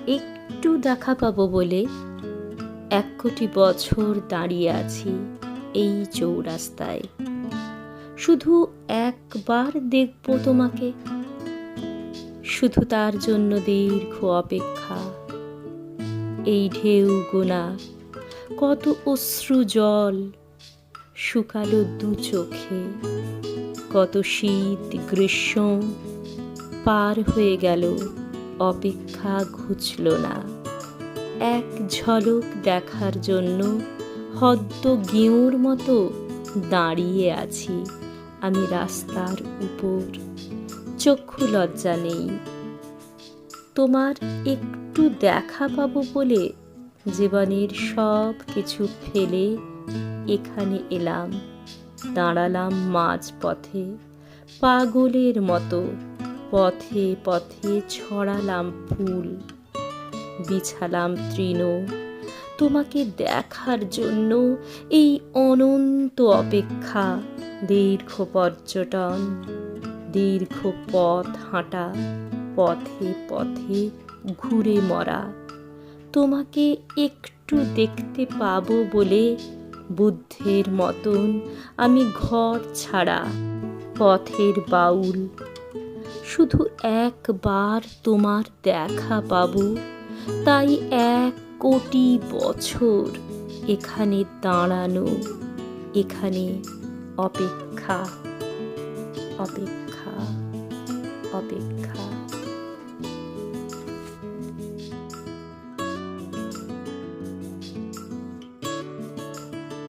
একটু দেখা পাবো বলে 1 কোটি বছর দাঁড়িয়ে আছি এই চৌরাস্তায়। শুধু একবার দেখব তোমাকে, শুধু তার জন্য দীর্ঘ অপেক্ষা। এই ঢেউ গোনা কত অশ্রু জল শুকালো 2 চোখে, কত শীত গ্রীষ্ম পার হয়ে গেল, অপেক্ষা ঘুচল না। এক ঝলক দেখার জন্য হদ্দ গেঁয়োর মতো দাঁড়িয়ে আছি আমি রাস্তার উপর। চক্ষু লজ্জা নেই, তোমার একটু দেখা পাবো বলে জীবনের সব কিছু ফেলে এখানে এলাম। দাঁড়ালাম মাঝ পথে পাগলের মতো, পথে পথে ছড়ালাম ফুল, বিছালাম তৃণ তোমাকে দেখার জন্য। এই অনন্ত অপেক্ষা, দীর্ঘ পর্যটন, দীর্ঘ পথ হাঁটা, পথে পথে ঘুরে মরা। তোমাকে একটু দেখতে পাবো বলে বুদ্ধের মতন আমি ঘর ছাড়া পথের বাউল। শুধু একবার তোমার দেখা পাবো, তাই 1 কোটি বছর এখানে দাঁড়ানো, এখানে অপেক্ষা, অপেক্ষা, অপেক্ষা।